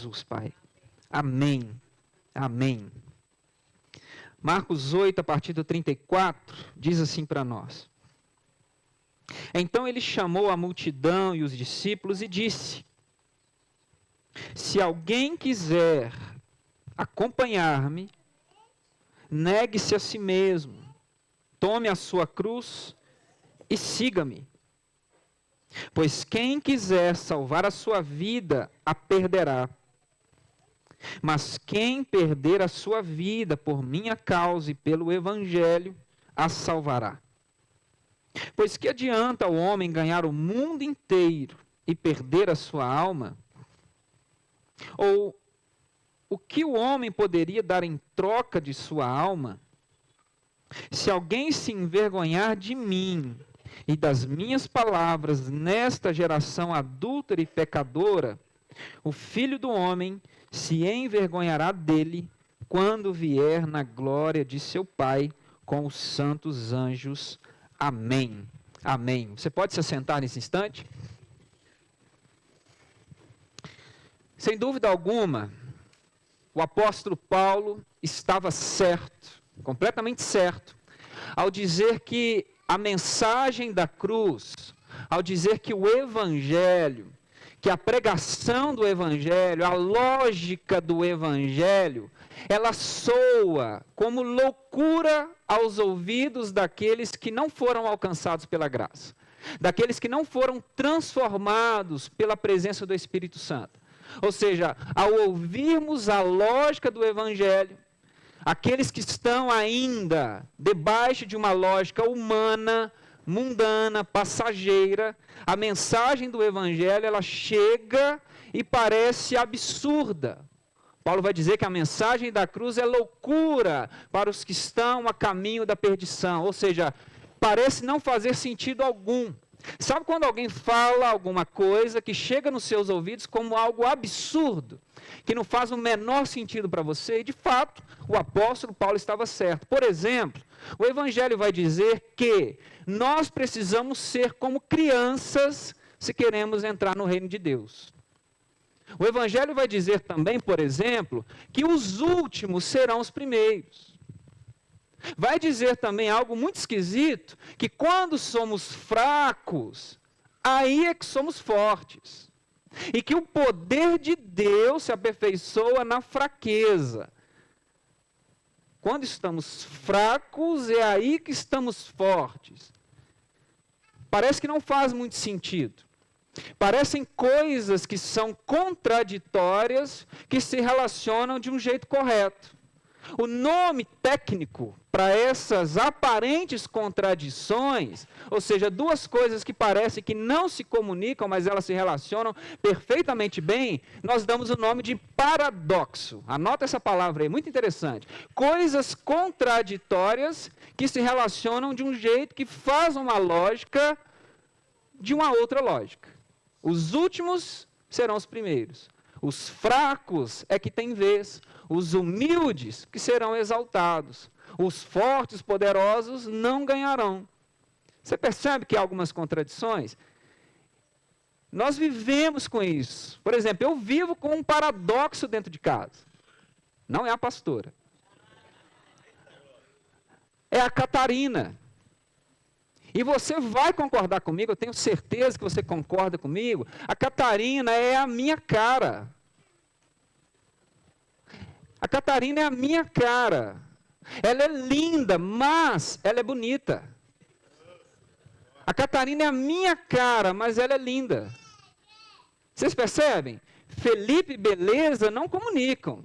Jesus, Pai. Amém. Amém. Marcos 8, a partir do 34, diz assim para nós. Então ele chamou a multidão e os discípulos e disse: se alguém quiser acompanhar-me, negue-se a si mesmo, tome a sua cruz e siga-me. Pois quem quiser salvar a sua vida, a perderá. Mas quem perder a sua vida por minha causa e pelo Evangelho, a salvará. Pois que adianta o homem ganhar o mundo inteiro e perder a sua alma? Ou o que o homem poderia dar em troca de sua alma? Se alguém se envergonhar de mim e das minhas palavras nesta geração adúltera e pecadora, o Filho do Homem se envergonhará dele quando vier na glória de seu Pai com os santos anjos. Amém. Amém. Você pode se assentar nesse instante? Sem dúvida alguma, o apóstolo Paulo estava certo, completamente certo, ao dizer que a mensagem da cruz, ao dizer que o Evangelho, que a pregação do Evangelho, a lógica do Evangelho, ela soa como loucura aos ouvidos daqueles que não foram alcançados pela graça, daqueles que não foram transformados pela presença do Espírito Santo. Ou seja, ao ouvirmos a lógica do Evangelho, aqueles que estão ainda debaixo de uma lógica humana, mundana, passageira, a mensagem do Evangelho, ela chega e parece absurda. Paulo vai dizer que a mensagem da cruz é loucura para os que estão a caminho da perdição, ou seja, parece não fazer sentido algum. Sabe quando alguém fala alguma coisa que chega nos seus ouvidos como algo absurdo, que não faz o menor sentido para você? E de fato, o apóstolo Paulo estava certo. Por exemplo, o Evangelho vai dizer que nós precisamos ser como crianças se queremos entrar no reino de Deus. O Evangelho vai dizer também, por exemplo, que os últimos serão os primeiros. Vai dizer também algo muito esquisito, que quando somos fracos, aí é que somos fortes. E que o poder de Deus se aperfeiçoa na fraqueza. Quando estamos fracos, é aí que estamos fortes. Parece que não faz muito sentido. Parecem coisas que são contraditórias, que se relacionam de um jeito correto. O nome técnico para essas aparentes contradições, ou seja, duas coisas que parecem que não se comunicam, mas elas se relacionam perfeitamente bem, nós damos o nome de paradoxo. Anota essa palavra aí, muito interessante. Coisas contraditórias que se relacionam de um jeito que faz uma lógica de uma outra lógica. Os últimos serão os primeiros. Os fracos é que têm vez. Os humildes que serão exaltados. Os fortes, poderosos, não ganharão. Você percebe que há algumas contradições? Nós vivemos com isso. Por exemplo, eu vivo com um paradoxo dentro de casa. Não é a pastora. É a Catarina. E você vai concordar comigo, eu tenho certeza que você concorda comigo. A Catarina é a minha cara. A Catarina é a minha cara. Ela é linda, mas ela é bonita. A Catarina é a minha cara, mas ela é linda. Vocês percebem? Felipe e beleza não comunicam.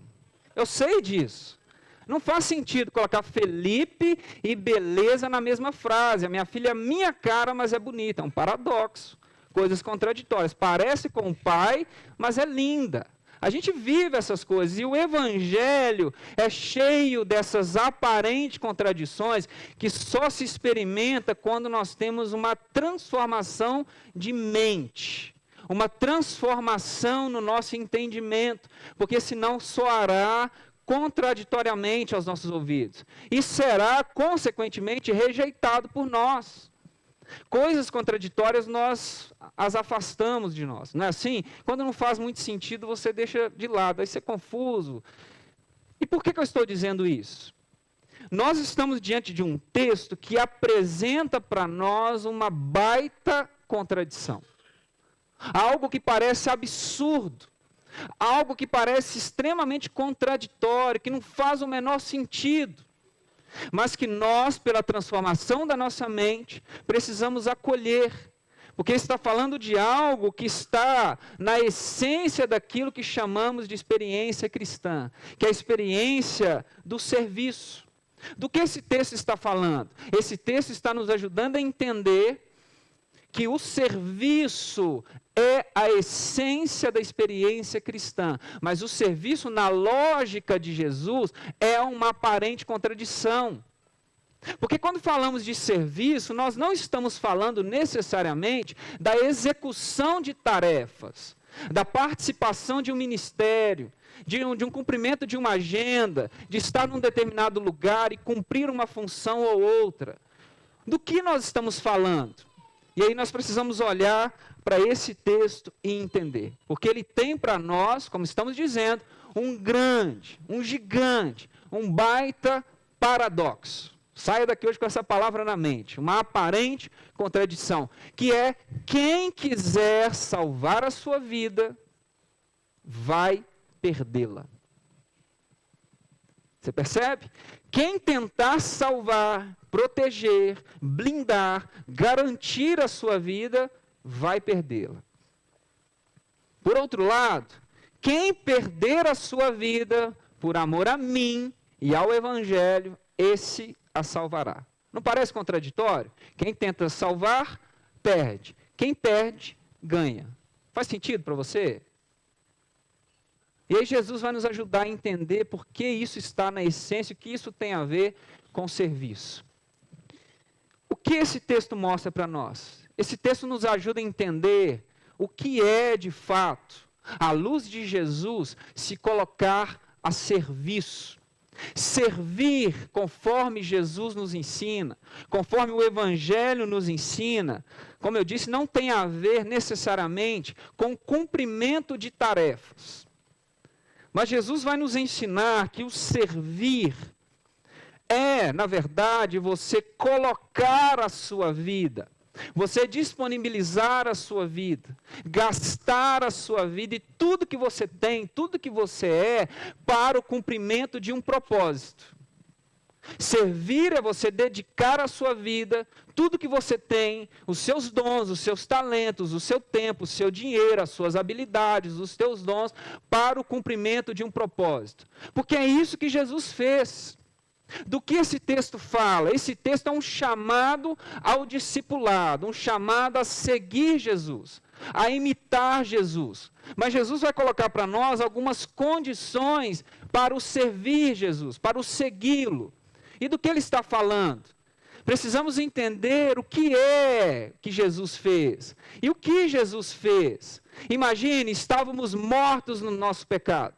Eu sei disso. Não faz sentido colocar Felipe e beleza na mesma frase. A minha filha é minha cara, mas é bonita. É um paradoxo. Coisas contraditórias. Parece com o pai, mas é linda. A gente vive essas coisas. E o Evangelho é cheio dessas aparentes contradições que só se experimenta quando nós temos uma transformação de mente. Uma transformação no nosso entendimento. Porque senão soará contraditoriamente aos nossos ouvidos. E será, consequentemente, rejeitado por nós. Coisas contraditórias nós as afastamos de nós, não é assim? Quando não faz muito sentido, você deixa de lado, aí você é confuso. E por que eu estou dizendo isso? Nós estamos diante de um texto que apresenta para nós uma baita contradição. Algo que parece absurdo, algo que parece extremamente contraditório, que não faz o menor sentido, mas que nós, pela transformação da nossa mente, precisamos acolher, porque está falando de algo que está na essência daquilo que chamamos de experiência cristã, que é a experiência do serviço. Do que esse texto está falando? Esse texto está nos ajudando a entender que o serviço é a essência da experiência cristã, mas o serviço, na lógica de Jesus, é uma aparente contradição. Porque quando falamos de serviço, nós não estamos falando necessariamente da execução de tarefas, da participação de um ministério, de um cumprimento de uma agenda, de estar num determinado lugar e cumprir uma função ou outra. Do que nós estamos falando? E aí nós precisamos olhar para esse texto e entender. Porque ele tem para nós, como estamos dizendo, um grande, um gigante, um baita paradoxo. Saia daqui hoje com essa palavra na mente. Uma aparente contradição. Que é, quem quiser salvar a sua vida, vai perdê-la. Você percebe? Quem tentar salvar, proteger, blindar, garantir a sua vida, vai perdê-la. Por outro lado, quem perder a sua vida por amor a mim e ao Evangelho, esse a salvará. Não parece contraditório? Quem tenta salvar, perde. Quem perde, ganha. Faz sentido para você? E aí Jesus vai nos ajudar a entender por que isso está na essência, o que isso tem a ver com o serviço. O que esse texto mostra para nós? Esse texto nos ajuda a entender o que é, de fato, à luz de Jesus, se colocar a serviço. Servir conforme Jesus nos ensina, conforme o Evangelho nos ensina, como eu disse, não tem a ver necessariamente com o cumprimento de tarefas. Mas Jesus vai nos ensinar que o servir é, na verdade, você colocar a sua vida, você disponibilizar a sua vida, gastar a sua vida e tudo que você tem, tudo que você é, para o cumprimento de um propósito. Servir é você dedicar a sua vida, tudo que você tem, os seus dons, os seus talentos, o seu tempo, o seu dinheiro, as suas habilidades, os teus dons, para o cumprimento de um propósito. Porque é isso que Jesus fez. Do que esse texto fala? Esse texto é um chamado ao discipulado, um chamado a seguir Jesus, a imitar Jesus. Mas Jesus vai colocar para nós algumas condições para o servir Jesus, para o segui-lo. E do que ele está falando? Precisamos entender o que é que Jesus fez. E o que Jesus fez? Imagine, estávamos mortos no nosso pecado.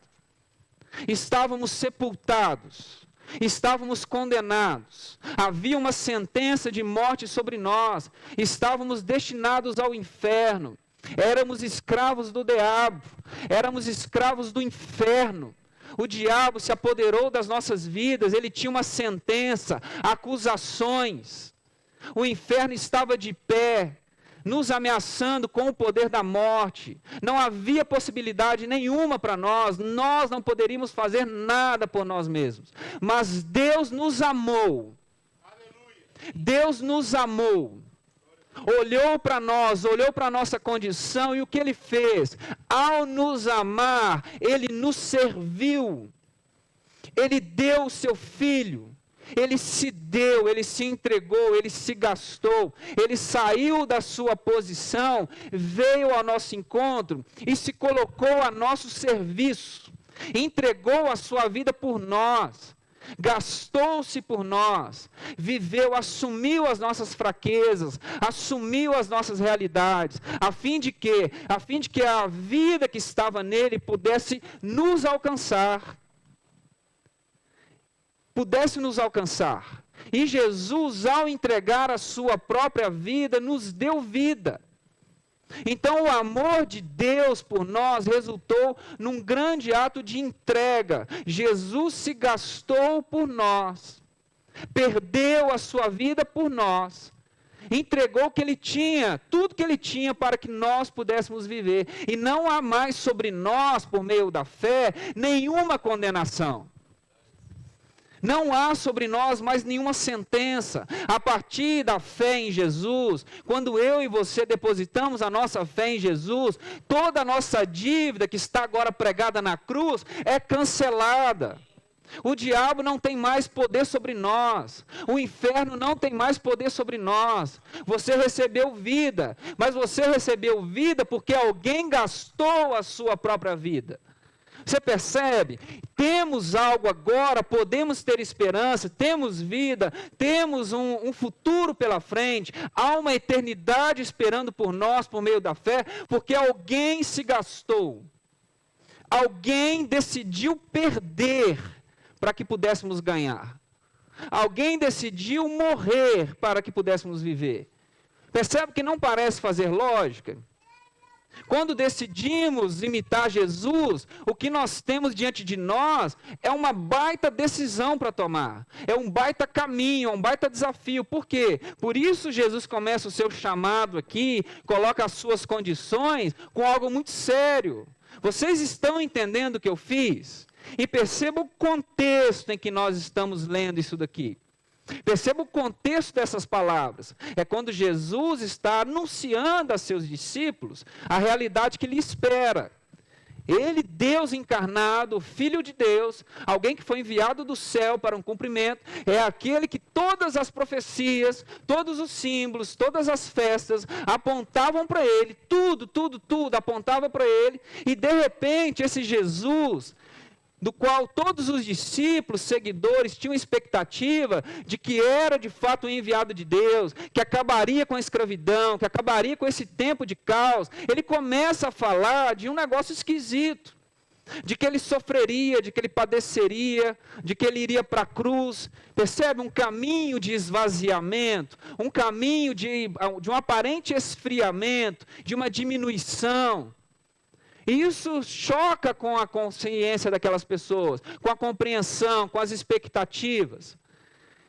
Estávamos sepultados. Estávamos condenados. Havia uma sentença de morte sobre nós. Estávamos destinados ao inferno. Éramos escravos do diabo. Éramos escravos do inferno. O diabo se apoderou das nossas vidas, ele tinha uma sentença, acusações. O inferno estava de pé, nos ameaçando com o poder da morte. Não havia possibilidade nenhuma para nós não poderíamos fazer nada por nós mesmos. Mas Deus nos amou. Deus nos amou. Olhou para nós, olhou para a nossa condição e o que Ele fez? Ao nos amar, Ele nos serviu. Ele deu o seu Filho. Ele se deu, Ele se entregou, Ele se gastou. Ele saiu da sua posição, veio ao nosso encontro e se colocou a nosso serviço. Entregou a sua vida por nós. Gastou-se por nós, viveu, assumiu as nossas fraquezas, assumiu as nossas realidades, a fim de que a vida que estava nele pudesse nos alcançar. E Jesus, ao entregar a sua própria vida, nos deu vida. Então, o amor de Deus por nós resultou num grande ato de entrega. Jesus se gastou por nós, perdeu a sua vida por nós, entregou o que ele tinha, tudo que ele tinha para que nós pudéssemos viver. E não há mais sobre nós, por meio da fé, nenhuma condenação. Não há sobre nós mais nenhuma sentença. A partir da fé em Jesus, quando eu e você depositamos a nossa fé em Jesus, toda a nossa dívida que está agora pregada na cruz é cancelada. O diabo não tem mais poder sobre nós. O inferno não tem mais poder sobre nós. Você recebeu vida, mas você recebeu vida porque alguém gastou a sua própria vida. Você percebe? Temos algo agora, podemos ter esperança, temos vida, temos um futuro pela frente, há uma eternidade esperando por nós, por meio da fé, porque alguém se gastou, alguém decidiu perder para que pudéssemos ganhar, alguém decidiu morrer para que pudéssemos viver. Percebe que não parece fazer lógica? Quando decidimos imitar Jesus, o que nós temos diante de nós é uma baita decisão para tomar. É um baita caminho, é um baita desafio. Por quê? Por isso Jesus começa o seu chamado aqui, coloca as suas condições com algo muito sério. Vocês estão entendendo o que eu fiz? E perceba o contexto em que nós estamos lendo isso daqui. Perceba o contexto dessas palavras. É quando Jesus está anunciando a seus discípulos a realidade que lhe espera. Ele, Deus encarnado, Filho de Deus, alguém que foi enviado do céu para um cumprimento, é aquele que todas as profecias, todos os símbolos, todas as festas apontavam para ele, tudo apontava para ele, e de repente esse Jesus, do qual todos os discípulos, seguidores, tinham expectativa de que era de fato um enviado de Deus, que acabaria com a escravidão, que acabaria com esse tempo de caos, ele começa a falar de um negócio esquisito, de que ele sofreria, de que ele padeceria, de que ele iria para a cruz. Percebe? Um caminho de esvaziamento, um caminho de um aparente esfriamento, de uma diminuição. E isso choca com a consciência daquelas pessoas, com a compreensão, com as expectativas.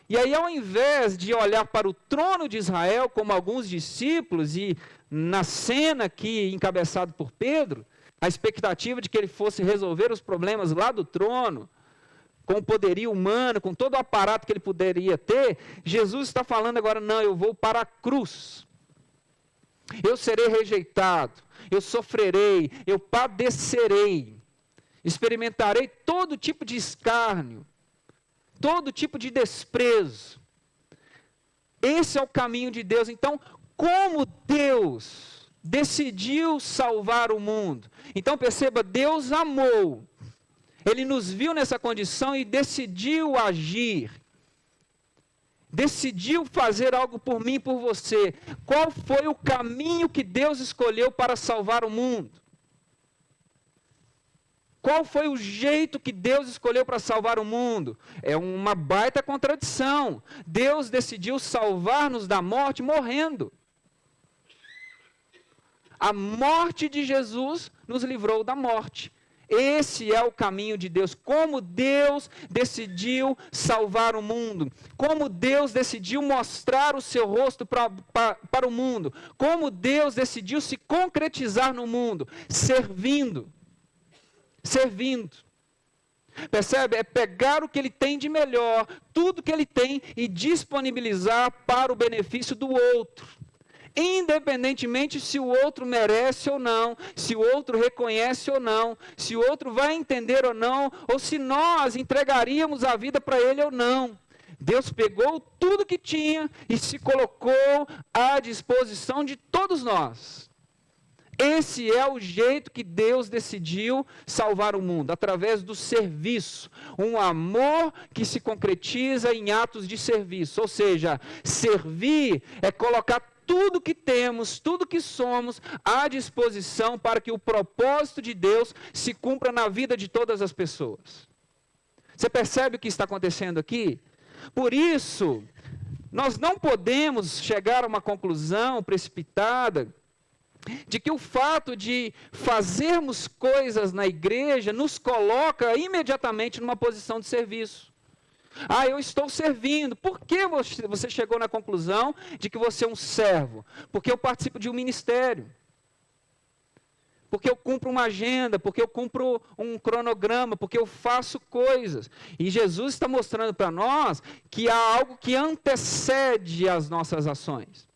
E aí, ao invés de olhar para o trono de Israel, como alguns discípulos, e na cena aqui, encabeçado por Pedro, a expectativa de que ele fosse resolver os problemas lá do trono, com o poderio humano, com todo o aparato que ele poderia ter, Jesus está falando agora, não, eu vou para a cruz. Eu serei rejeitado, eu sofrerei, eu padecerei, experimentarei todo tipo de escárnio, todo tipo de desprezo. Esse é o caminho de Deus. Então, como Deus decidiu salvar o mundo? Então, perceba, Deus amou, Ele nos viu nessa condição e decidiu agir. Decidiu fazer algo por mim e por você. Qual foi o caminho que Deus escolheu para salvar o mundo? Qual foi o jeito que Deus escolheu para salvar o mundo? É uma baita contradição. Deus decidiu salvar-nos da morte morrendo. A morte de Jesus nos livrou da morte. Esse é o caminho de Deus, como Deus decidiu salvar o mundo, como Deus decidiu mostrar o seu rosto para o mundo, como Deus decidiu se concretizar no mundo, servindo. Percebe? É pegar o que ele tem de melhor, tudo que ele tem e disponibilizar para o benefício do outro. Independentemente se o outro merece ou não, se o outro reconhece ou não, se o outro vai entender ou não, ou se nós entregaríamos a vida para ele ou não. Deus pegou tudo que tinha e se colocou à disposição de todos nós. Esse é o jeito que Deus decidiu salvar o mundo, através do serviço. Um amor que se concretiza em atos de serviço. Ou seja, servir é colocar tudo que temos, tudo que somos à disposição para que o propósito de Deus se cumpra na vida de todas as pessoas. Você percebe o que está acontecendo aqui? Por isso, nós não podemos chegar a uma conclusão precipitada de que o fato de fazermos coisas na igreja nos coloca imediatamente numa posição de serviço. Ah, eu estou servindo. Por que você chegou na conclusão de que você é um servo? Porque eu participo de um ministério. Porque eu cumpro uma agenda, porque eu cumpro um cronograma, porque eu faço coisas. E Jesus está mostrando para nós que há algo que antecede as nossas ações.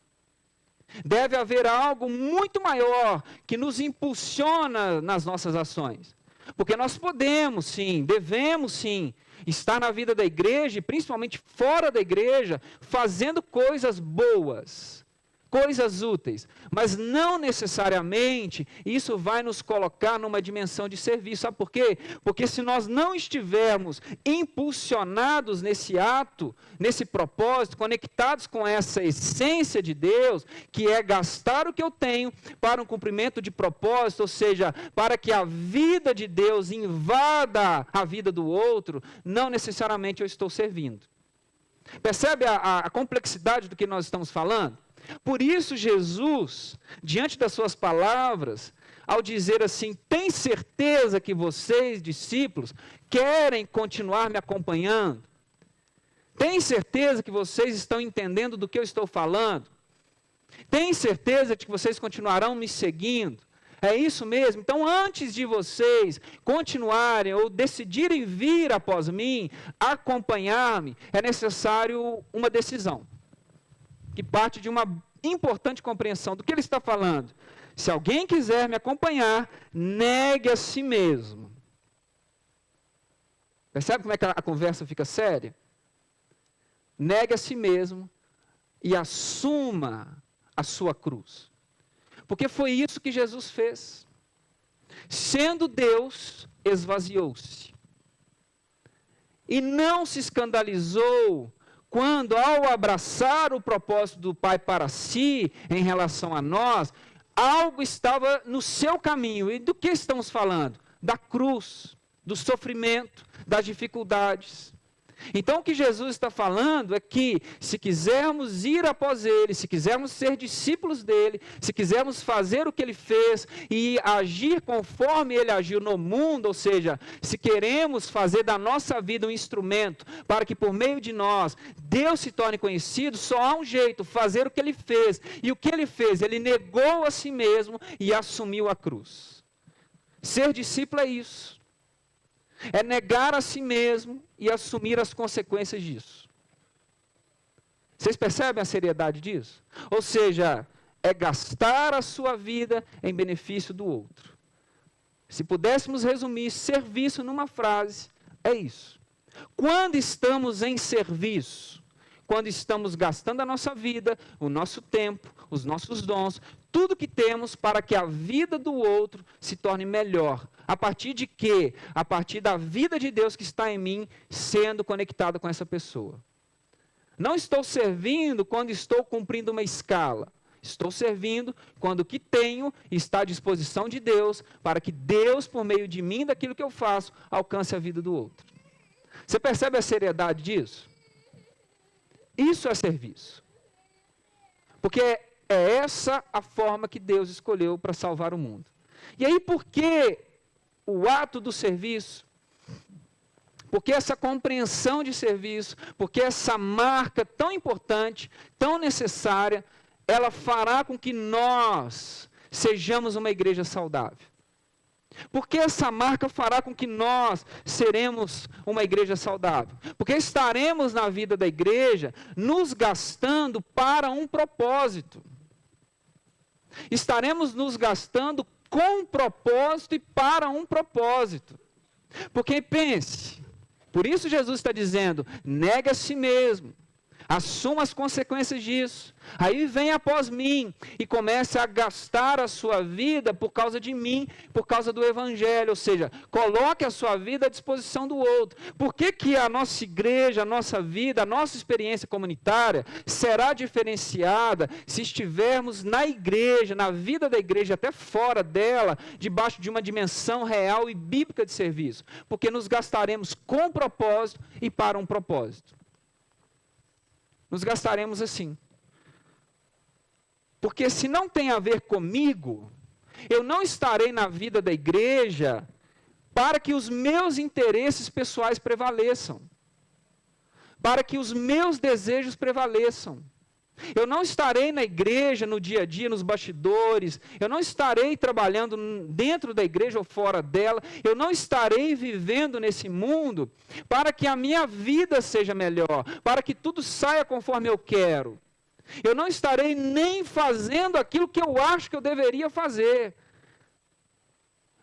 Deve haver algo muito maior que nos impulsiona nas nossas ações. Porque nós podemos sim, devemos sim, estar na vida da igreja, e principalmente fora da igreja, fazendo coisas boas, coisas úteis, mas não necessariamente isso vai nos colocar numa dimensão de serviço. Sabe por quê? Porque se nós não estivermos impulsionados nesse ato, nesse propósito, conectados com essa essência de Deus, que é gastar o que eu tenho para um cumprimento de propósito, ou seja, para que a vida de Deus invada a vida do outro, não necessariamente eu estou servindo. Percebe a complexidade do que nós estamos falando? Por isso Jesus, diante das suas palavras, ao dizer assim, tem certeza que vocês, discípulos, querem continuar me acompanhando? Tem certeza que vocês estão entendendo do que eu estou falando? Tem certeza de que vocês continuarão me seguindo? É isso mesmo? Então, antes de vocês continuarem ou decidirem vir após mim, acompanhar-me, é necessário uma decisão, que parte de uma importante compreensão do que ele está falando. Se alguém quiser me acompanhar, negue a si mesmo. Percebe como é que a conversa fica séria? Negue a si mesmo e assuma a sua cruz. Porque foi isso que Jesus fez. Sendo Deus, esvaziou-se. E não se escandalizou quando, ao abraçar o propósito do Pai para si, em relação a nós, algo estava no seu caminho. E do que estamos falando? Da cruz, do sofrimento, das dificuldades. Então, o que Jesus está falando é que, se quisermos ir após Ele, se quisermos ser discípulos dEle, se quisermos fazer o que Ele fez e agir conforme Ele agiu no mundo, ou seja, se queremos fazer da nossa vida um instrumento para que por meio de nós Deus se torne conhecido, só há um jeito, fazer o que Ele fez. E o que Ele fez? Ele negou a si mesmo e assumiu a cruz. Ser discípulo é isso. É negar a si mesmo e assumir as consequências disso. Vocês percebem a seriedade disso? Ou seja, é gastar a sua vida em benefício do outro. Se pudéssemos resumir serviço numa frase, é isso. Quando estamos em serviço, quando estamos gastando a nossa vida, o nosso tempo, os nossos dons, tudo que temos para que a vida do outro se torne melhor. A partir de quê? A partir da vida de Deus que está em mim, sendo conectada com essa pessoa. Não estou servindo quando estou cumprindo uma escala. Estou servindo quando o que tenho está à disposição de Deus, para que Deus, por meio de mim, daquilo que eu faço, alcance a vida do outro. Você percebe a seriedade disso? Isso é serviço. Porque é essa a forma que Deus escolheu para salvar o mundo. E aí, por que o ato do serviço? Porque essa compreensão de serviço, porque essa marca tão importante, tão necessária, ela fará com que nós sejamos uma igreja saudável. Porque essa marca fará com que nós seremos uma igreja saudável. Porque estaremos na vida da igreja nos gastando para um propósito. Estaremos nos gastando com um propósito e para um propósito. Porque pense, por isso Jesus está dizendo, negue a si mesmo, assuma as consequências disso, aí vem após mim e comece a gastar a sua vida por causa de mim, por causa do Evangelho, ou seja, coloque a sua vida à disposição do outro. Por que a nossa igreja, a nossa vida, a nossa experiência comunitária será diferenciada se estivermos na igreja, na vida da igreja, até fora dela, debaixo de uma dimensão real e bíblica de serviço? Porque nos gastaremos com propósito e para um propósito. nos gastaremos assim. Porque se não tem a ver comigo, eu não estarei na vida da igreja para que os meus interesses pessoais prevaleçam, para que os meus desejos prevaleçam. Eu não estarei na igreja no dia a dia, nos bastidores, eu não estarei trabalhando dentro da igreja ou fora dela, eu não estarei vivendo nesse mundo para que a minha vida seja melhor, para que tudo saia conforme eu quero. Eu não estarei nem fazendo aquilo que eu acho que eu deveria fazer.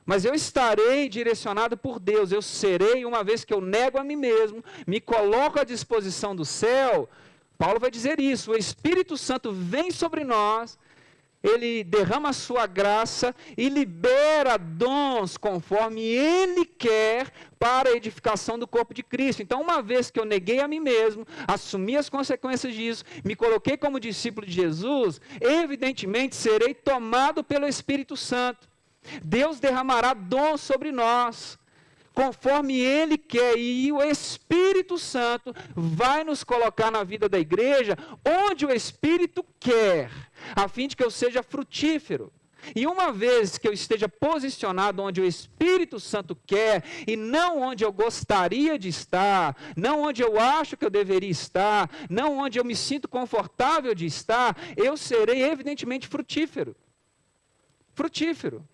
Mas eu estarei direcionado por Deus, eu serei, uma vez que eu nego a mim mesmo, me coloco à disposição do céu. Paulo vai dizer isso, o Espírito Santo vem sobre nós, ele derrama a sua graça e libera dons conforme ele quer para a edificação do corpo de Cristo. Então, uma vez que eu neguei a mim mesmo, assumi as consequências disso, me coloquei como discípulo de Jesus, evidentemente serei tomado pelo Espírito Santo. Deus derramará dons sobre nós, conforme Ele quer, e o Espírito Santo vai nos colocar na vida da igreja, onde o Espírito quer, a fim de que eu seja frutífero. E uma vez que eu esteja posicionado onde o Espírito Santo quer, e não onde eu gostaria de estar, não onde eu acho que eu deveria estar, não onde eu me sinto confortável de estar, eu serei evidentemente frutífero. Frutífero.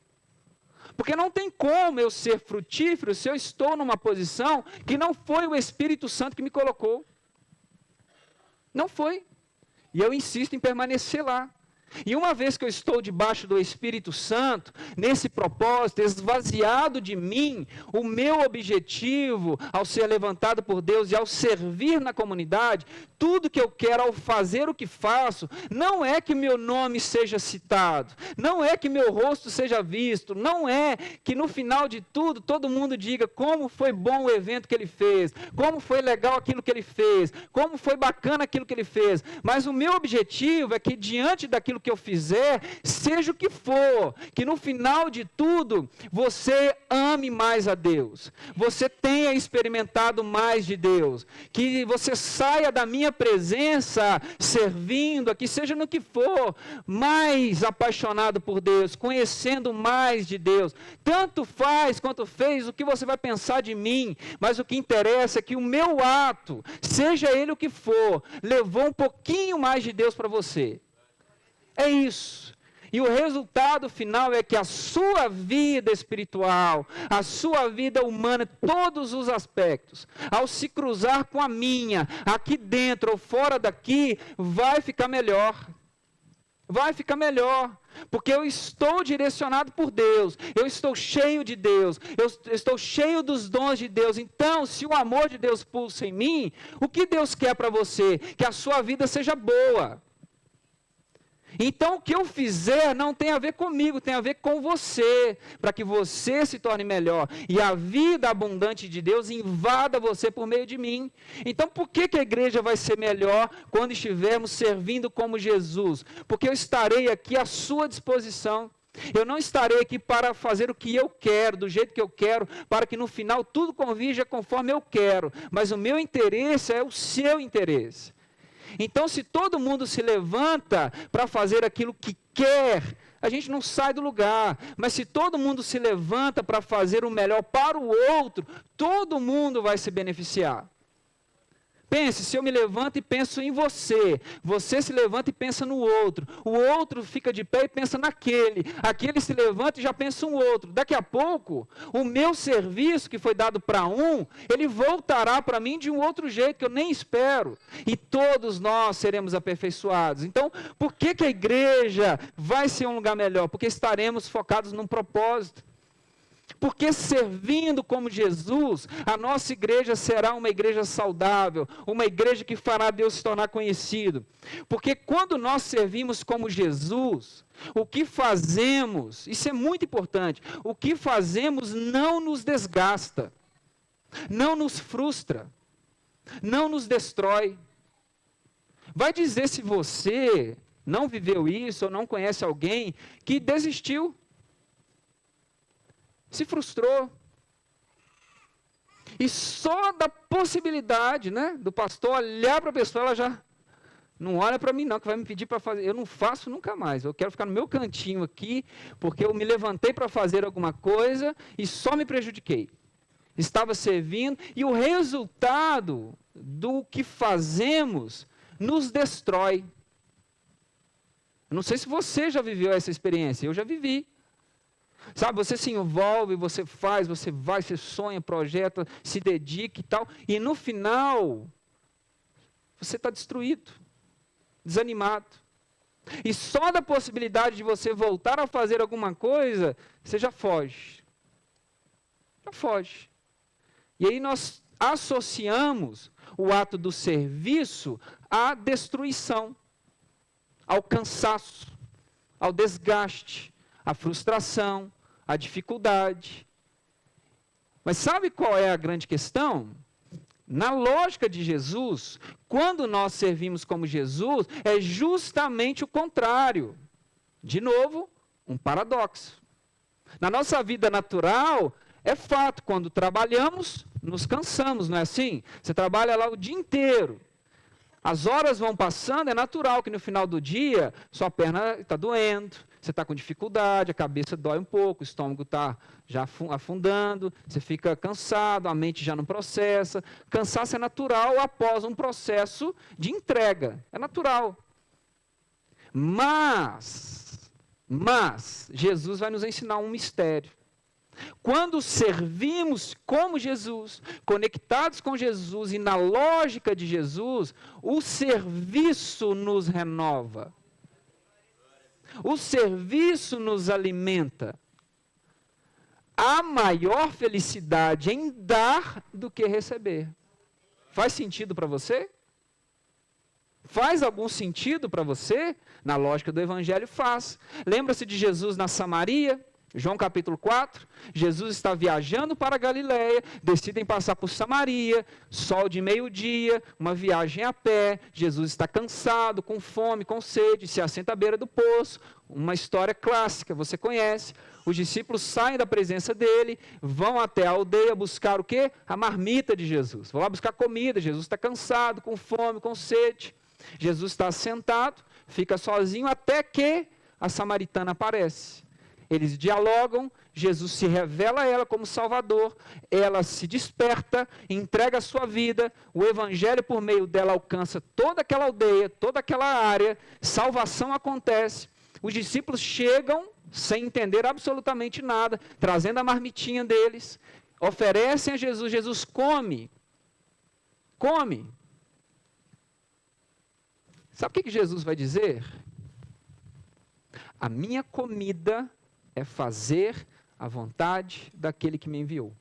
Porque não tem como eu ser frutífero se eu estou numa posição que não foi o Espírito Santo que me colocou. Não foi. E eu insisto em permanecer lá. E uma vez que eu estou debaixo do Espírito Santo, nesse propósito, esvaziado de mim, o meu objetivo, ao ser levantado por Deus e ao servir na comunidade, tudo que eu quero ao fazer o que faço, não é que meu nome seja citado, não é que meu rosto seja visto, não é que no final de tudo, todo mundo diga como foi bom o evento que ele fez, como foi legal aquilo que ele fez, como foi bacana aquilo que ele fez, mas o meu objetivo é que diante daquilo que eu fizer, seja o que for, que no final de tudo, você ame mais a Deus, você tenha experimentado mais de Deus, que você saia da minha presença, servindo aqui, seja no que for, mais apaixonado por Deus, conhecendo mais de Deus, tanto faz quanto fez o que você vai pensar de mim, mas o que interessa é que o meu ato, seja ele o que for, levou um pouquinho mais de Deus para você. É isso. E o resultado final é que a sua vida espiritual, a sua vida humana, todos os aspectos, ao se cruzar com a minha, aqui dentro ou fora daqui, vai ficar melhor. Vai ficar melhor. Porque eu estou direcionado por Deus, eu estou cheio de Deus, eu estou cheio dos dons de Deus. Então, se o amor de Deus pulsa em mim, o que Deus quer para você? Que a sua vida seja boa. Então, o que eu fizer não tem a ver comigo, tem a ver com você, para que você se torne melhor. E a vida abundante de Deus invada você por meio de mim. Então, por que a igreja vai ser melhor quando estivermos servindo como Jesus? Porque eu estarei aqui à sua disposição. Eu não estarei aqui para fazer o que eu quero, do jeito que eu quero, para que no final tudo convirja conforme eu quero. Mas o meu interesse é o seu interesse. Então, se todo mundo se levanta para fazer aquilo que quer, a gente não sai do lugar. Mas se todo mundo se levanta para fazer o melhor para o outro, todo mundo vai se beneficiar. Pense, se eu me levanto e penso em você, você se levanta e pensa no outro, o outro fica de pé e pensa naquele, aquele se levanta e já pensa um outro. Daqui a pouco, o meu serviço que foi dado para um, ele voltará para mim de um outro jeito que eu nem espero. E todos nós seremos aperfeiçoados. Então, por que a igreja vai ser um lugar melhor? Porque estaremos focados num propósito. Porque servindo como Jesus, a nossa igreja será uma igreja saudável, uma igreja que fará Deus se tornar conhecido. Porque quando nós servimos como Jesus, o que fazemos, isso é muito importante, o que fazemos não nos desgasta, não nos frustra, não nos destrói. Vai dizer se você não viveu isso ou não conhece alguém que desistiu. Se frustrou. E só da possibilidade, do pastor olhar para a pessoa, ela já Não olha para mim não, que vai me pedir para fazer. Eu não faço nunca mais. Eu quero ficar no meu cantinho aqui, porque eu me levantei para fazer alguma coisa e só me prejudiquei. Estava servindo e o resultado do que fazemos nos destrói. Não sei se você já viveu essa experiência, eu já vivi. Sabe, você se envolve, você faz, você vai, você sonha, projeta, se dedica e tal, e no final, você está destruído, desanimado. E só da possibilidade de você voltar a fazer alguma coisa, você já foge. Já foge. E aí nós associamos o ato do serviço à destruição, ao cansaço, ao desgaste, à frustração, à dificuldade. Mas sabe qual é a grande questão? Na lógica de Jesus, quando nós servimos como Jesus, é justamente o contrário. De novo, um paradoxo. Na nossa vida natural, é fato, quando trabalhamos, nos cansamos, não é assim? Você trabalha lá o dia inteiro. As horas vão passando, é natural que no final do dia, sua perna está doendo, você está com dificuldade, a cabeça dói um pouco, o estômago está já afundando, você fica cansado, a mente já não processa. Cansaço é natural após um processo de entrega, é natural. Mas, Jesus vai nos ensinar um mistério. Quando servimos como Jesus, conectados com Jesus e na lógica de Jesus, o serviço nos renova. O serviço nos alimenta. Há maior felicidade em dar do que receber. Faz sentido para você? Faz algum sentido para você? Na lógica do Evangelho faz. Lembra-se de Jesus na Samaria? João capítulo 4, Jesus está viajando para a Galileia, decidem passar por Samaria, sol de meio-dia, uma viagem a pé, Jesus está cansado, com fome, com sede, se assenta à beira do poço, uma história clássica, você conhece. Os discípulos saem da presença dele, vão até a aldeia buscar o quê? A marmita de Jesus, vão lá buscar comida, Jesus está cansado, com fome, com sede. Jesus está sentado, fica sozinho até que a samaritana aparece. Eles dialogam, Jesus se revela a ela como Salvador, ela se desperta, entrega a sua vida, o Evangelho por meio dela alcança toda aquela aldeia, toda aquela área, salvação acontece, os discípulos chegam sem entender absolutamente nada, trazendo a marmitinha deles, oferecem a Jesus, Jesus come. Sabe o que Jesus vai dizer? A minha comida é fazer a vontade daquele que me enviou.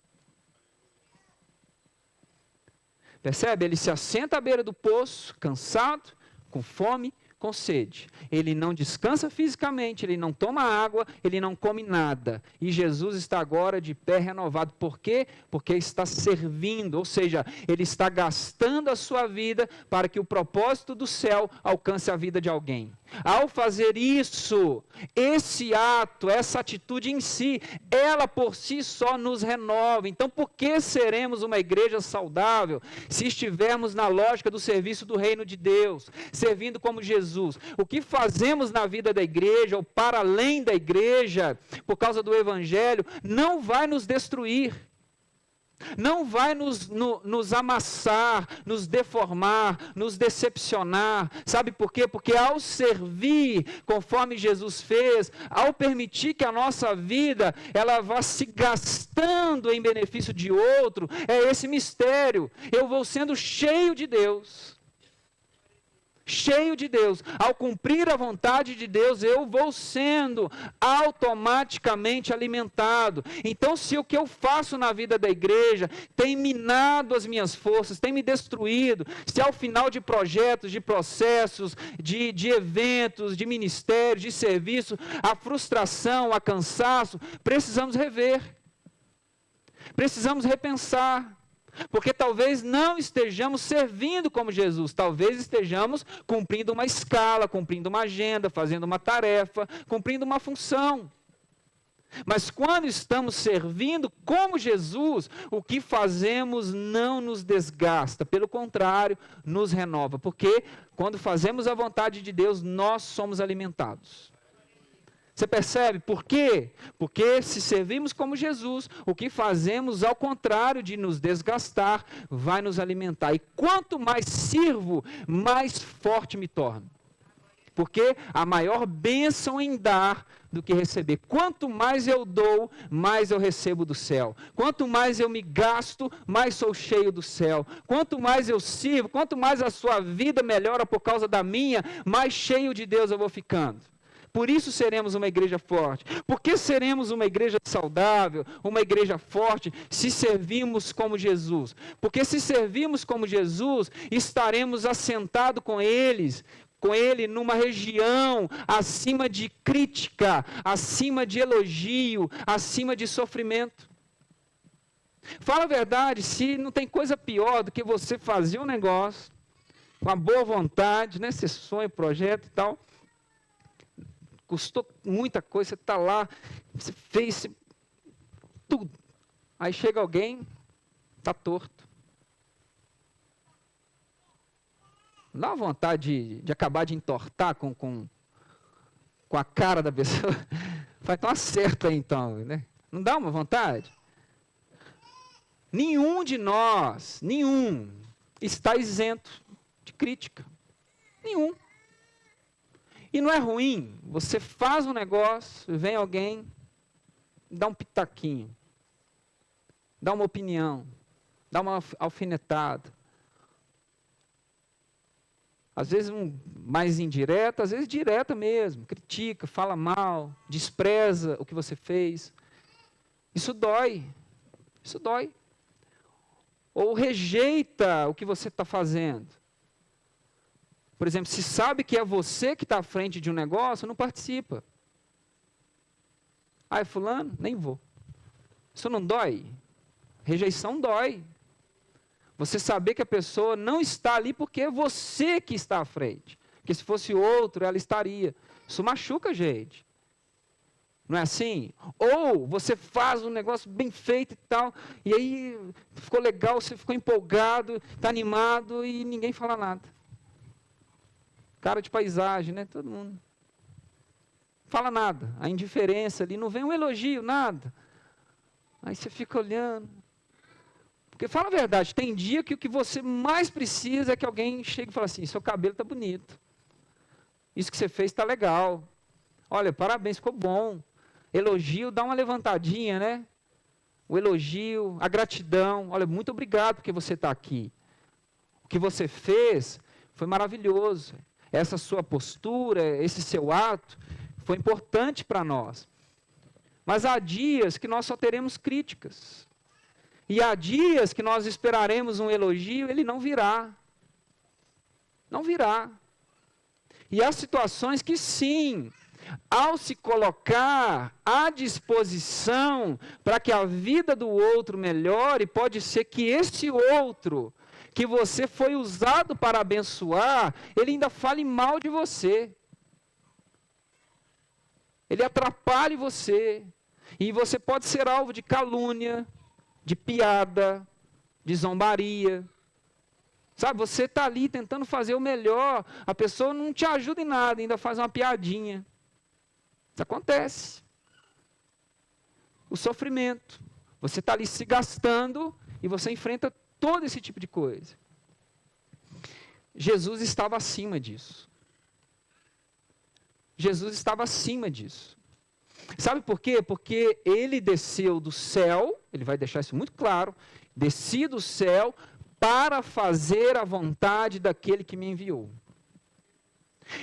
Percebe? Ele se assenta à beira do poço, cansado, com fome, com sede. Ele não descansa fisicamente, ele não toma água, ele não come nada. E Jesus está agora de pé renovado. Por quê? Porque está servindo, ou seja, ele está gastando a sua vida para que o propósito do céu alcance a vida de alguém. Ao fazer isso, esse ato, essa atitude em si, ela por si só nos renova. Então, por que seremos uma igreja saudável se estivermos na lógica do serviço do reino de Deus, servindo como Jesus? O que fazemos na vida da igreja, ou para além da igreja, por causa do Evangelho, não vai nos destruir. Não vai nos amassar, nos deformar, nos decepcionar. Sabe por quê? Porque ao servir, conforme Jesus fez, ao permitir que a nossa vida ela vá se gastando em benefício de outro, é esse mistério. Eu vou sendo cheio de Deus. Cheio de Deus, ao cumprir a vontade de Deus, eu vou sendo automaticamente alimentado. Então, se o que eu faço na vida da igreja tem minado as minhas forças, tem me destruído, se ao final de projetos, de processos, de eventos, de ministérios, de serviço, a frustração, a cansaço, precisamos rever, precisamos repensar. Porque talvez não estejamos servindo como Jesus, talvez estejamos cumprindo uma escala, cumprindo uma agenda, fazendo uma tarefa, cumprindo uma função. Mas quando estamos servindo como Jesus, o que fazemos não nos desgasta, pelo contrário, nos renova. Porque quando fazemos a vontade de Deus, nós somos alimentados. Você percebe por quê? Porque se servimos como Jesus, o que fazemos, ao contrário de nos desgastar, vai nos alimentar. E quanto mais sirvo, mais forte me torno. Porque a maior bênção em dar do que receber. Quanto mais eu dou, mais eu recebo do céu. Quanto mais eu me gasto, mais sou cheio do céu. Quanto mais eu sirvo, quanto mais a sua vida melhora por causa da minha, mais cheio de Deus eu vou ficando. Por isso seremos uma igreja forte. Por que seremos uma igreja saudável, uma igreja forte, se servirmos como Jesus? Porque se servirmos como Jesus, estaremos assentados com Ele numa região acima de crítica, acima de elogio, acima de sofrimento. Fala a verdade, se não tem coisa pior do que você fazer um negócio, com a boa vontade, né? Você sonha, projeto e tal, custou muita coisa, você está lá, você fez tudo. Aí chega alguém, está torto. Não dá uma vontade de acabar de entortar com a cara da pessoa. Vai então acerta aí então, né? Não dá uma vontade? Nenhum de nós, está isento de crítica. Nenhum. E não é ruim, você faz um negócio, vem alguém, dá um pitaquinho, dá uma opinião, dá uma alfinetada. Às vezes mais indireta, às vezes direta mesmo, critica, fala mal, despreza o que você fez. Isso dói, isso dói. Ou rejeita o que você está fazendo. Por exemplo, se sabe que é você que está à frente de um negócio, não participa. Ah, é fulano? Nem vou. Isso não dói? Rejeição dói. Você saber que a pessoa não está ali porque é você que está à frente. Porque se fosse outro, ela estaria. Isso machuca a gente. Não é assim? Ou você faz um negócio bem feito e tal, e aí ficou legal, você ficou empolgado, está animado e ninguém fala nada. Cara de paisagem, né? Todo mundo. Fala nada. A indiferença ali, não vem um elogio, nada. Aí você fica olhando. Porque fala a verdade, tem dia que o que você mais precisa é que alguém chegue e fale assim, seu cabelo está bonito. Isso que você fez está legal. Olha, parabéns, ficou bom. Elogio, dá uma levantadinha, né? O elogio, a gratidão. Olha, muito obrigado porque você está aqui. O que você fez foi maravilhoso. Essa sua postura, esse seu ato, foi importante para nós. Mas há dias que nós só teremos críticas. E há dias que nós esperaremos um elogio, ele não virá. Não virá. E há situações que sim, ao se colocar à disposição para que a vida do outro melhore, pode ser que esse outro que você foi usado para abençoar, ele ainda fale mal de você. Ele atrapalhe você. E você pode ser alvo de calúnia, de piada, de zombaria. Sabe, você está ali tentando fazer o melhor, a pessoa não te ajuda em nada, ainda faz uma piadinha. Isso acontece. O sofrimento. Você está ali se gastando e você enfrenta todo esse tipo de coisa. Jesus estava acima disso. Jesus estava acima disso. Sabe por quê? Porque ele desceu do céu, ele vai deixar isso muito claro, desci do céu para fazer a vontade daquele que me enviou.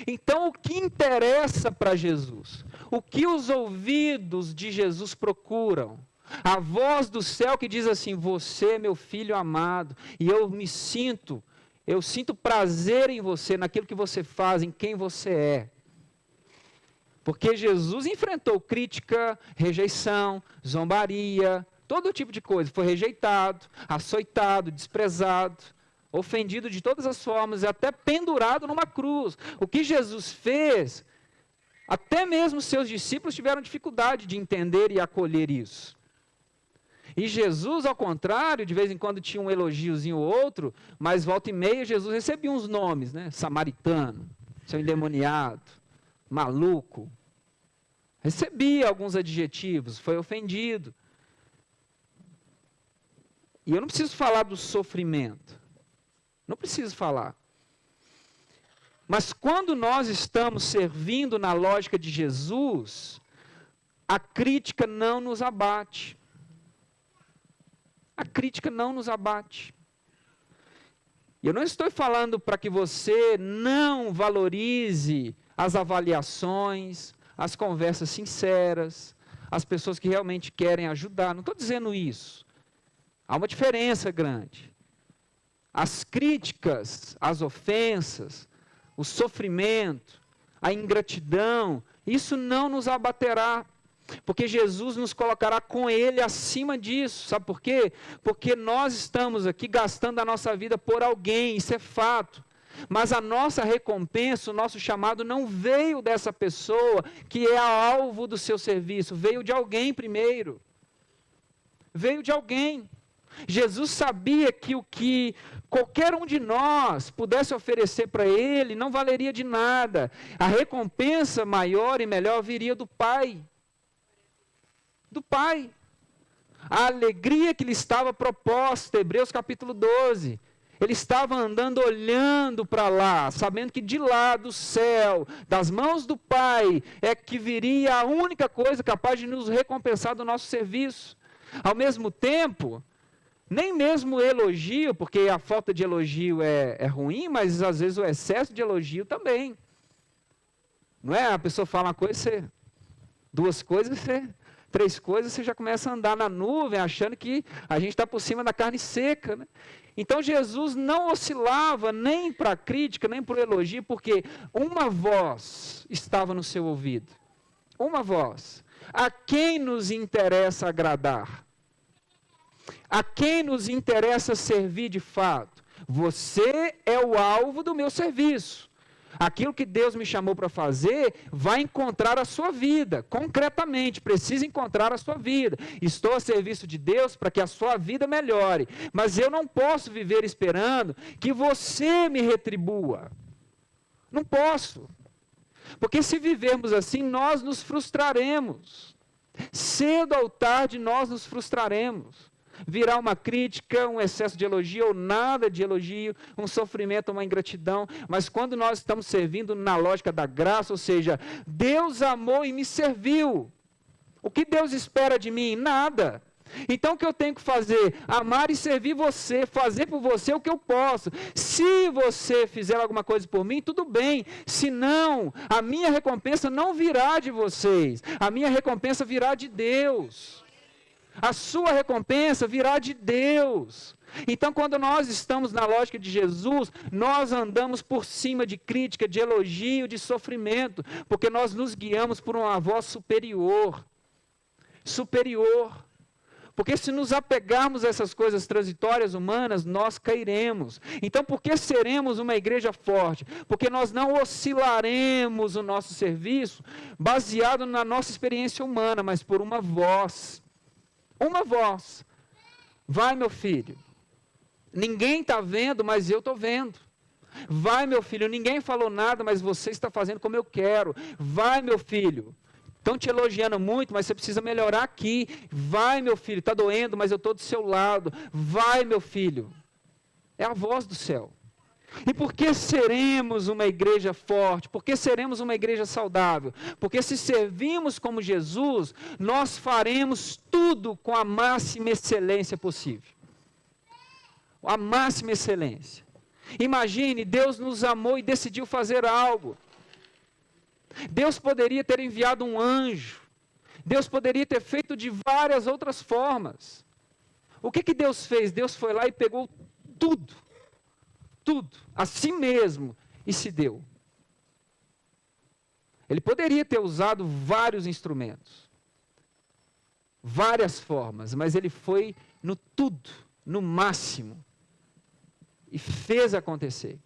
Então, o que interessa para Jesus? O que os ouvidos de Jesus procuram? A voz do céu que diz assim, você é meu filho amado, e eu sinto prazer em você, naquilo que você faz, em quem você é. Porque Jesus enfrentou crítica, rejeição, zombaria, todo tipo de coisa. Foi rejeitado, açoitado, desprezado, ofendido de todas as formas, até pendurado numa cruz. O que Jesus fez Até mesmo seus discípulos tiveram dificuldade de entender e acolher isso. E Jesus, ao contrário, de vez em quando tinha um elogiozinho ou outro, mas volta e meia Jesus recebia uns nomes, né? Samaritano, seu endemoniado, maluco. Recebia alguns adjetivos, foi ofendido. E eu não preciso falar do sofrimento. Não preciso falar. Mas quando nós estamos servindo na lógica de Jesus, a crítica não nos abate. A crítica não nos abate. E eu não estou falando para que você não valorize as avaliações, as conversas sinceras, as pessoas que realmente querem ajudar. Não estou dizendo isso. Há uma diferença grande. As críticas, as ofensas, o sofrimento, a ingratidão, isso não nos abaterá. Porque Jesus nos colocará com Ele acima disso. Sabe por quê? Porque nós estamos aqui gastando a nossa vida por alguém, isso é fato. Mas a nossa recompensa, o nosso chamado não veio dessa pessoa que é alvo do seu serviço. Veio de alguém primeiro. Veio de alguém. Jesus sabia que o que qualquer um de nós pudesse oferecer para Ele não valeria de nada. A recompensa maior e melhor viria do Pai. Do Pai. A alegria que lhe estava proposta, Hebreus capítulo 12. Ele estava andando, olhando para lá, sabendo que de lá do céu, das mãos do Pai, é que viria a única coisa capaz de nos recompensar do nosso serviço. Ao mesmo tempo, nem mesmo o elogio, porque a falta de elogio é ruim, mas às vezes o excesso de elogio também. Não é? A pessoa fala uma coisa, duas coisas, três coisas, você já começa a andar na nuvem, achando que a gente está por cima da carne seca, né? Então Jesus não oscilava nem para a crítica, nem para o elogio, porque uma voz estava no seu ouvido. Uma voz. A quem nos interessa agradar? A quem nos interessa servir de fato? Você é o alvo do meu serviço. Aquilo que Deus me chamou para fazer vai encontrar a sua vida, concretamente, precisa encontrar a sua vida. Estou a serviço de Deus para que a sua vida melhore, mas eu não posso viver esperando que você me retribua. Não posso. Porque se vivermos assim, nós nos frustraremos. Cedo ou tarde nós nos frustraremos. Virá uma crítica, um excesso de elogio ou nada de elogio, um sofrimento, uma ingratidão. Mas quando nós estamos servindo na lógica da graça, ou seja, Deus amou e me serviu. O que Deus espera de mim? Nada. Então o que eu tenho que fazer? Amar e servir você, fazer por você o que eu posso. Se você fizer alguma coisa por mim, tudo bem. Se não, a minha recompensa não virá de vocês. A minha recompensa virá de Deus. A sua recompensa virá de Deus. Então, quando nós estamos na lógica de Jesus, nós andamos por cima de crítica, de elogio, de sofrimento, porque nós nos guiamos por uma voz superior. Superior. Porque se nos apegarmos a essas coisas transitórias humanas, nós cairemos. Então, por que seremos uma igreja forte? Porque nós não oscilaremos o nosso serviço baseado na nossa experiência humana, mas por uma voz. Uma voz. Vai, meu filho. Ninguém está vendo, mas eu estou vendo. Vai, meu filho. Ninguém falou nada, mas você está fazendo como eu quero. Vai, meu filho. Estão te elogiando muito, mas você precisa melhorar aqui. Vai, meu filho. Está doendo, mas eu estou do seu lado. Vai, meu filho. É a voz do céu. E por que seremos uma igreja forte? Por que seremos uma igreja saudável? Porque se servimos como Jesus, nós faremos tudo com a máxima excelência possível. A máxima excelência. Imagine, Deus nos amou e decidiu fazer algo. Deus poderia ter enviado um anjo. Deus poderia ter feito de várias outras formas. O que Deus fez? Deus foi lá e pegou tudo. Tudo, a si mesmo, e se deu. Ele poderia ter usado vários instrumentos, várias formas, mas ele foi no tudo, no máximo, e fez acontecer.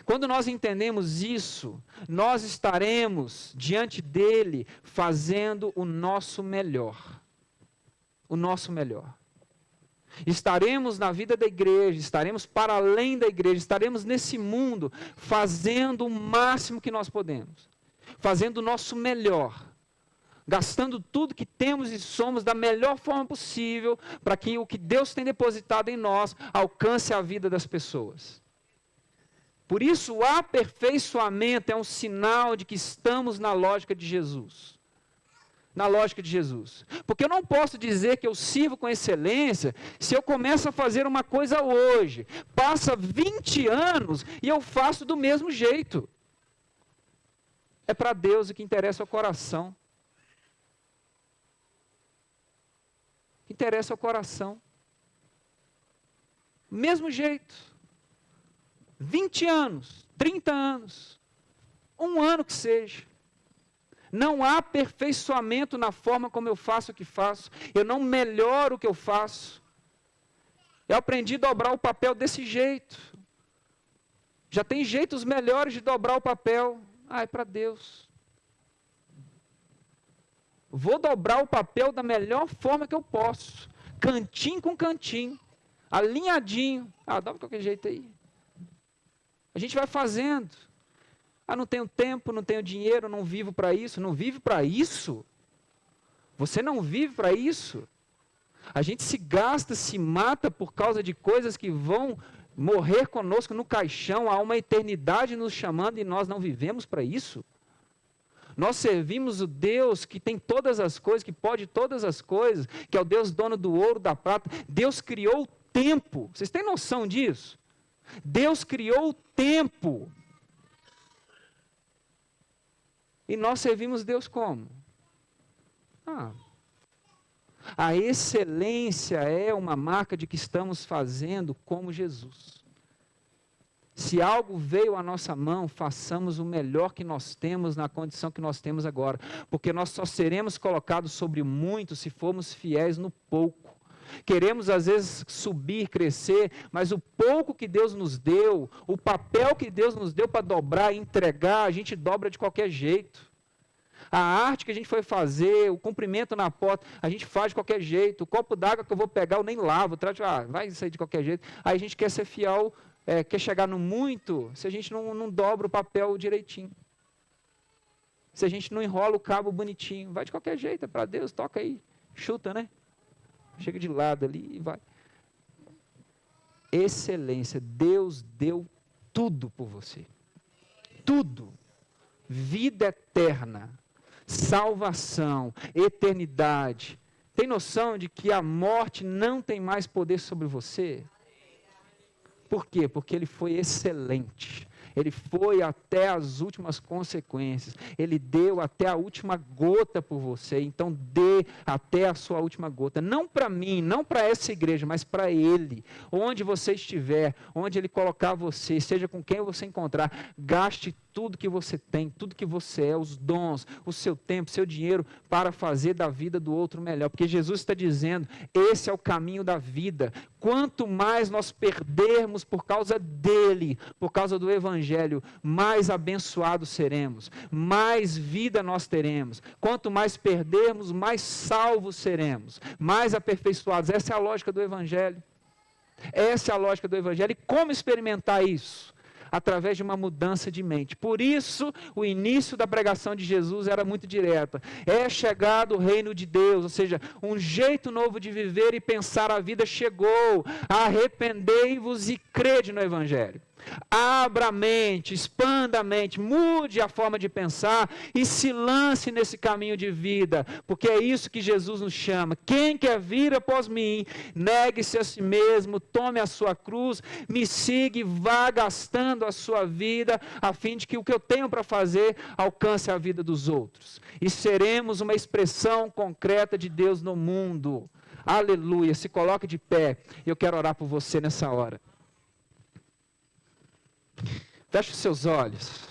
Quando nós entendemos isso, nós estaremos diante dele fazendo o nosso melhor. O nosso melhor. Estaremos na vida da igreja, estaremos para além da igreja, estaremos nesse mundo fazendo o máximo que nós podemos. Fazendo o nosso melhor. Gastando tudo que temos e somos da melhor forma possível para que o que Deus tem depositado em nós alcance a vida das pessoas. Por isso, o aperfeiçoamento é um sinal de que estamos na lógica de Jesus. Na lógica de Jesus. Porque eu não posso dizer que eu sirvo com excelência se eu começo a fazer uma coisa hoje. Passa 20 anos e eu faço do mesmo jeito. É para Deus o que interessa é o coração. O que interessa é o coração. Mesmo jeito. 20 anos, 30 anos, 1 ano que seja. Não há aperfeiçoamento na forma como eu faço o que faço. Eu não melhoro o que eu faço. Eu aprendi a dobrar o papel desse jeito. Já tem jeitos melhores de dobrar o papel. É para Deus. Vou dobrar o papel da melhor forma que eu posso. Cantinho com cantinho. Alinhadinho. Dobra de qualquer jeito aí. A gente vai fazendo. Não tenho tempo, não tenho dinheiro, não vivo para isso. Não vive para isso? Você não vive para isso? A gente se gasta, se mata por causa de coisas que vão morrer conosco no caixão. Há uma eternidade nos chamando e nós não vivemos para isso? Nós servimos o Deus que tem todas as coisas, que pode todas as coisas, que é o Deus dono do ouro, da prata. Deus criou o tempo. Vocês têm noção disso? Deus criou o tempo. E nós servimos Deus como? A excelência é uma marca de que estamos fazendo como Jesus. Se algo veio à nossa mão, façamos o melhor que nós temos na condição que nós temos agora. Porque nós só seremos colocados sobre muito se formos fiéis no pouco. Queremos às vezes subir, crescer, mas o pouco que Deus nos deu, o papel que Deus nos deu para dobrar e entregar, a gente dobra de qualquer jeito. A arte que a gente foi fazer, o cumprimento na porta, a gente faz de qualquer jeito. O copo d'água que eu vou pegar, eu nem lavo, vai sair de qualquer jeito. Aí a gente quer ser fiel, quer chegar no muito, se a gente não dobra o papel direitinho. Se a gente não enrola o cabo bonitinho, vai de qualquer jeito, é para Deus, toca aí, chuta, né? Chega de lado ali e vai. Excelência. Deus deu tudo por você. Tudo. Vida eterna. Salvação. Eternidade. Tem noção de que a morte não tem mais poder sobre você? Por quê? Porque ele foi excelente. Ele foi até as últimas consequências. Ele deu até a última gota por você. Então, dê até a sua última gota. Não para mim, não para essa igreja, mas para Ele. Onde você estiver, onde Ele colocar você, seja com quem você encontrar, gaste tudo que você tem, tudo que você é, os dons, o seu tempo, seu dinheiro, para fazer da vida do outro melhor. Porque Jesus está dizendo, esse é o caminho da vida. Quanto mais nós perdermos por causa dEle, por causa do Evangelho, mais abençoados seremos, mais vida nós teremos. Quanto mais perdermos, mais salvos seremos, mais aperfeiçoados. Essa é a lógica do Evangelho. Essa é a lógica do Evangelho. E como experimentar isso? Através de uma mudança de mente. Por isso, o início da pregação de Jesus era muito direta. É chegado o reino de Deus, ou seja, um jeito novo de viver e pensar a vida chegou. Arrependei-vos e crede no Evangelho. Abra a mente, expanda a mente, mude a forma de pensar e se lance nesse caminho de vida, porque é isso que Jesus nos chama. Quem quer vir após mim, negue-se a si mesmo, tome a sua cruz, me siga e vá gastando a sua vida, a fim de que o que eu tenho para fazer alcance a vida dos outros. E seremos uma expressão concreta de Deus no mundo. Aleluia, se coloque de pé, eu quero orar por você nessa hora. Feche os seus olhos.